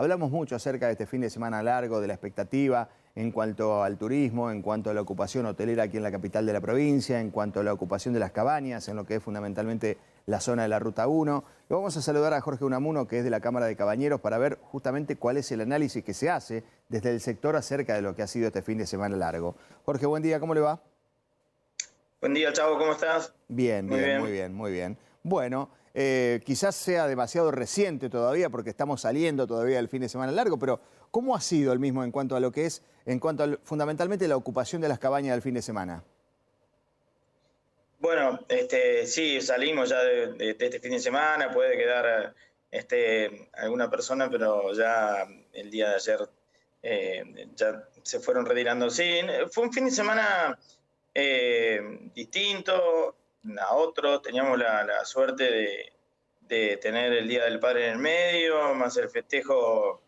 Hablamos mucho acerca de este fin de semana largo, de la expectativa en cuanto al turismo, en cuanto a la ocupación hotelera aquí en la capital de la provincia, en cuanto a la ocupación de las cabañas, en lo que es fundamentalmente la zona de la Ruta 1. Lo vamos a saludar a Jorge Unamuno, que es de la Cámara de Cabañeros, para ver justamente cuál es el análisis que se hace desde el sector acerca de lo que ha sido este fin de semana largo. Jorge, buen día, ¿cómo le va? Buen día, Chavo, ¿cómo estás? Bien, Muy bien, bien. muy bien, muy bien. Bueno, quizás sea demasiado reciente todavía porque estamos saliendo todavía del fin de semana largo, pero ¿cómo ha sido el mismo en cuanto a lo que es, fundamentalmente la ocupación de las cabañas del fin de semana? Bueno, sí, salimos ya de este fin de semana, puede quedar alguna persona, pero ya el día de ayer ya se fueron retirando. Sí, fue un fin de semana distinto a otros. Teníamos la suerte de tener el Día del Padre en el medio, más el festejo,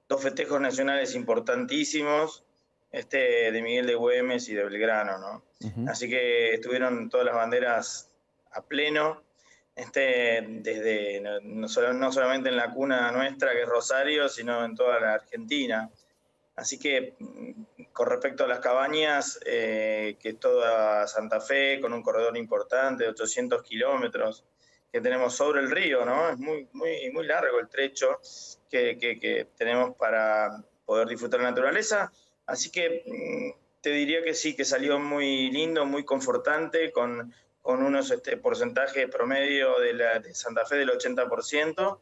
dos festejos nacionales importantísimos, de Miguel de Güemes y de Belgrano, ¿no? Ujú. Así que estuvieron todas las banderas a pleno, desde no solamente en la cuna nuestra, que es Rosario, sino en toda la Argentina. Así que con respecto a las cabañas, que es toda Santa Fe, con un corredor importante de 800 kilómetros que tenemos sobre el río, ¿no? Es muy largo el trecho que tenemos para poder disfrutar la naturaleza. Así que te diría que sí, que salió muy lindo, muy confortante, con unos porcentajes promedio de Santa Fe del 80%,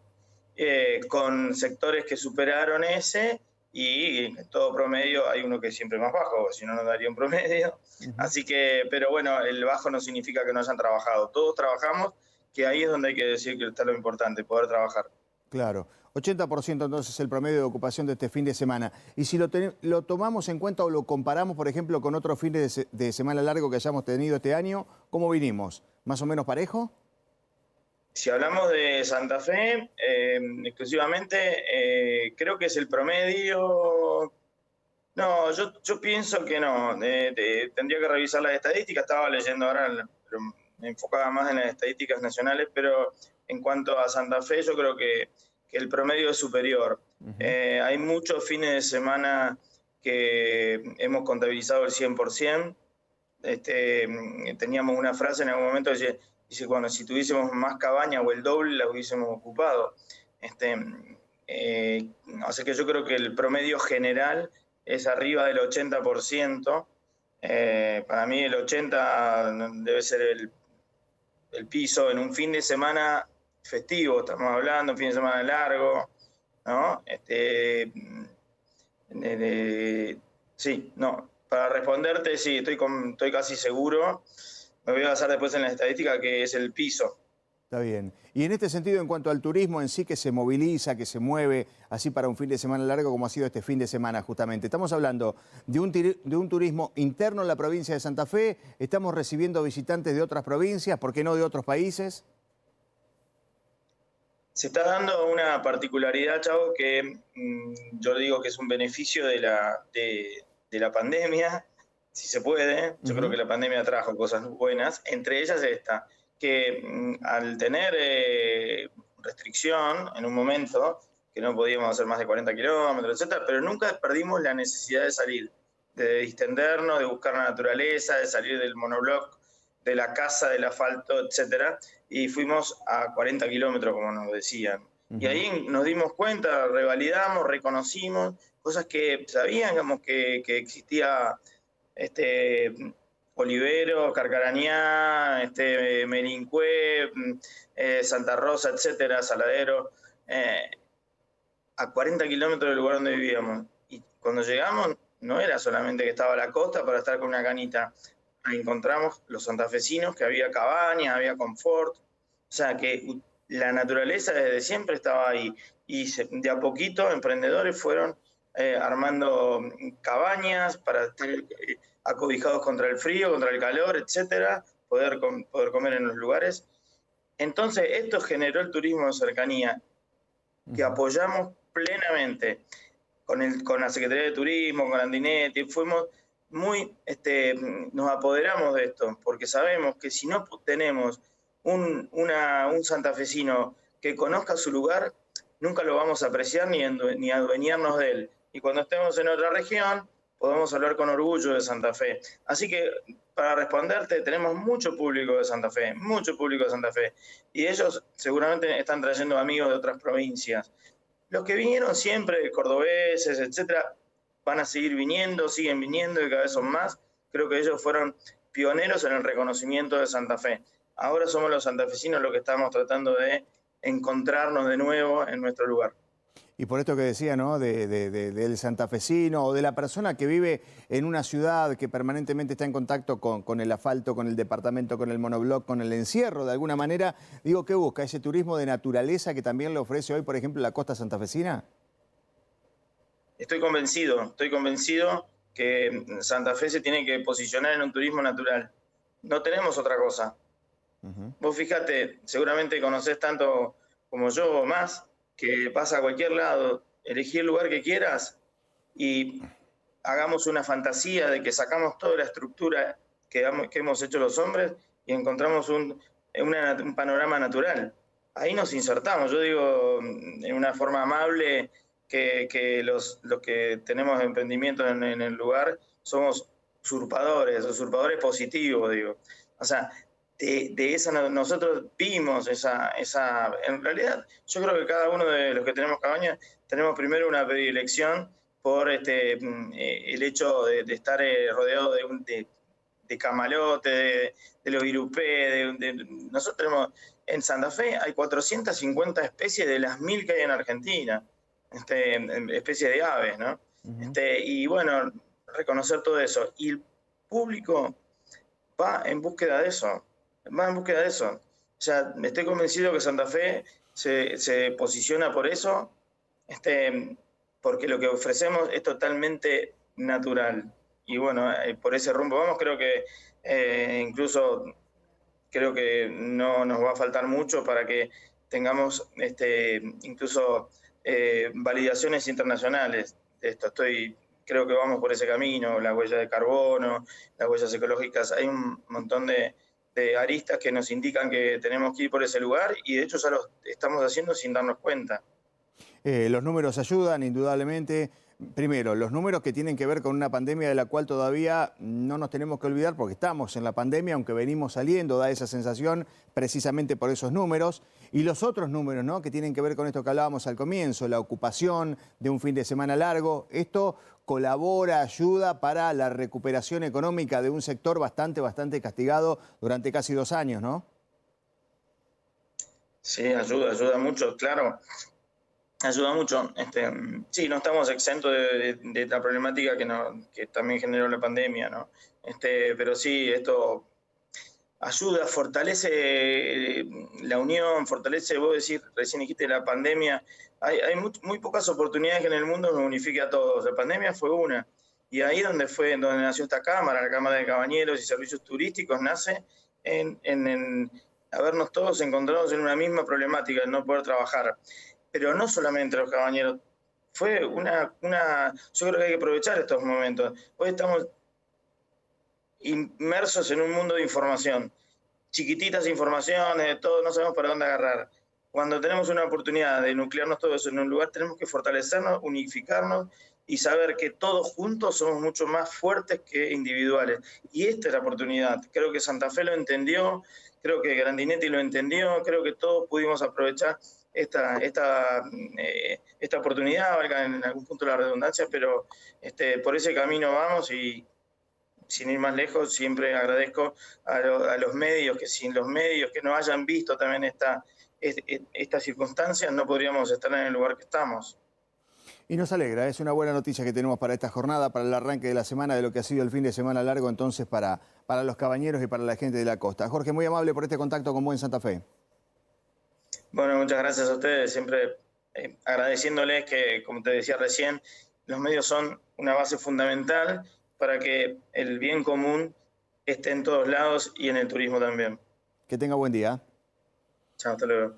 con sectores que superaron ese, y en todo promedio hay uno que es siempre más bajo, si no, no daría un promedio. Ujú. Así que, pero bueno, el bajo no significa que no hayan trabajado. Todos trabajamos, que ahí es donde hay que decir que está lo importante, poder trabajar. Claro, 80% entonces el promedio de ocupación de este fin de semana. Y si lo tomamos en cuenta o lo comparamos, por ejemplo, con otros fines de semana largo que hayamos tenido este año, ¿cómo vinimos? ¿Más o menos parejo? Si hablamos de Santa Fe, exclusivamente, creo que es el promedio. No, yo pienso que no. Tendría que revisar las estadísticas. Estaba leyendo ahora, pero me enfocaba más en las estadísticas nacionales, pero en cuanto a Santa Fe, yo creo que el promedio es superior. Ujú. Hay muchos fines de semana que hemos contabilizado el 100%. Teníamos una frase en algún momento que dice, bueno, si tuviésemos más cabañas o el doble, las hubiésemos ocupado. Este, Así que yo creo que el promedio general es arriba del 80%. Para mí el 80% debe ser el piso en un fin de semana festivo, estamos hablando, un fin de semana largo, ¿no? Sí, no. Para responderte, sí, estoy casi seguro. Me voy a basar después en la estadística, que es el piso. Está bien. Y en este sentido, en cuanto al turismo en sí, que se moviliza, que se mueve, así para un fin de semana largo como ha sido este fin de semana justamente. Estamos hablando de un turismo interno en la provincia de Santa Fe, estamos recibiendo visitantes de otras provincias, ¿por qué no de otros países? Se está dando una particularidad, Chavo, que yo digo que es un beneficio de la pandemia, si se puede. Yo creo Ujú. que la pandemia trajo cosas buenas, entre ellas esta, que al tener restricción en un momento, que no podíamos hacer más de 40 kilómetros, etcétera, pero nunca perdimos la necesidad de salir, de distendernos, de buscar la naturaleza, de salir del monobloc, de la casa, del asfalto, etcétera, y fuimos a 40 kilómetros, como nos decían. Y Ujú. ahí nos dimos cuenta, revalidamos, reconocimos cosas que sabíamos que existía, este, Olivero, Carcarañá, Melincue, Santa Rosa, etcétera, Saladero, eh, a 40 kilómetros del lugar donde vivíamos. Y cuando llegamos, no era solamente que estaba la costa para estar con una canita. Ahí encontramos los santafesinos, que había cabañas, había confort. O sea, que la naturaleza desde siempre estaba ahí. Y de a poquito, emprendedores fueron armando cabañas para estar acobijados contra el frío, contra el calor, etcétera, poder comer en los lugares. Entonces, esto generó el turismo de cercanía, que Ujú. apoyamos plenamente con la Secretaría de Turismo, con Andinetti. Fuimos muy, nos apoderamos de esto, porque sabemos que si no tenemos un santafesino que conozca su lugar, nunca lo vamos a apreciar ni adueñarnos de él. Y cuando estemos en otra región, podemos hablar con orgullo de Santa Fe. Así que, para responderte, tenemos mucho público de Santa Fe, mucho público de Santa Fe. Y ellos seguramente están trayendo amigos de otras provincias. Los que vinieron siempre, cordobeses, etcétera, van a seguir viniendo, siguen viniendo y cada vez son más. Creo que ellos fueron pioneros en el reconocimiento de Santa Fe. Ahora somos los santafesinos los que estamos tratando de encontrarnos de nuevo en nuestro lugar. Y por esto que decía, ¿no? Del santafesino o de la persona que vive en una ciudad que permanentemente está en contacto con el asfalto, con el departamento, con el monobloc, con el encierro, de alguna manera, digo, ¿qué busca? ¿Ese turismo de naturaleza que también le ofrece hoy, por ejemplo, la costa santafesina? Estoy convencido que Santa Fe se tiene que posicionar en un turismo natural. No tenemos otra cosa. Vos fíjate, seguramente conocés tanto como yo o más, que vas a cualquier lado, elegí el lugar que quieras y hagamos una fantasía de que sacamos toda la estructura que hemos hecho los hombres y encontramos un panorama natural. Ahí nos insertamos, yo digo en una forma amable que los que tenemos emprendimientos en el lugar somos usurpadores positivos, digo. O sea, de esa nosotros vimos esa, en realidad yo creo que cada uno de los que tenemos cabañas tenemos primero una predilección por el hecho de estar rodeado de camalote, de los virupé, nosotros tenemos, en Santa Fe hay 450 especies de las 1000 que hay en Argentina, especies de aves, ¿no? Y bueno, reconocer todo eso. Y el público va en búsqueda de eso. O sea, estoy convencido que Santa Fe se posiciona por eso, porque lo que ofrecemos es totalmente natural. Y bueno, por ese rumbo vamos, creo que incluso creo que no nos va a faltar mucho para que tengamos incluso validaciones internacionales de esto. Creo que vamos por ese camino, la huella de carbono, las huellas ecológicas, hay un montón de aristas que nos indican que tenemos que ir por ese lugar y de hecho ya lo estamos haciendo sin darnos cuenta. Los números ayudan, indudablemente. Primero, los números que tienen que ver con una pandemia de la cual todavía no nos tenemos que olvidar porque estamos en la pandemia, aunque venimos saliendo, da esa sensación precisamente por esos números. Y los otros números, ¿no?, que tienen que ver con esto que hablábamos al comienzo, la ocupación de un fin de semana largo. Esto colabora, ayuda para la recuperación económica de un sector bastante castigado durante casi 2 años, ¿no? Sí, ayuda mucho, claro. Ayuda mucho. Sí, no estamos exentos de la problemática que también generó la pandemia, ¿no? Pero sí, esto ayuda, fortalece la unión, fortalece, vos decís, recién dijiste la pandemia, hay muy pocas oportunidades que en el mundo nos unifique a todos. La pandemia fue una. Y ahí donde nació esta Cámara, la Cámara de Cabañeros y Servicios Turísticos, nace en habernos todos encontrados en una misma problemática, en no poder trabajar. Pero no solamente los cabañeros, fue yo creo que hay que aprovechar estos momentos. Hoy estamos inmersos en un mundo de información, chiquititas informaciones, todo, no sabemos para dónde agarrar. Cuando tenemos una oportunidad de nuclearnos todos en un lugar, tenemos que fortalecernos, unificarnos y saber que todos juntos somos mucho más fuertes que individuales. Y esta es la oportunidad. Creo que Santa Fe lo entendió, creo que Grandinetti lo entendió, creo que todos pudimos aprovechar esta oportunidad, valga en algún punto la redundancia, pero por ese camino vamos y sin ir más lejos, siempre agradezco a los medios, que sin los medios que no hayan visto también estas circunstancias, no podríamos estar en el lugar que estamos. Y nos alegra, es una buena noticia que tenemos para esta jornada, para el arranque de la semana, de lo que ha sido el fin de semana largo entonces para los cabañeros y para la gente de la costa. Jorge, muy amable por este contacto con Buen Santa Fe. Bueno, muchas gracias a ustedes, siempre agradeciéndoles que, como te decía recién, los medios son una base fundamental para que el bien común esté en todos lados y en el turismo también. Que tenga buen día. Chao, hasta luego.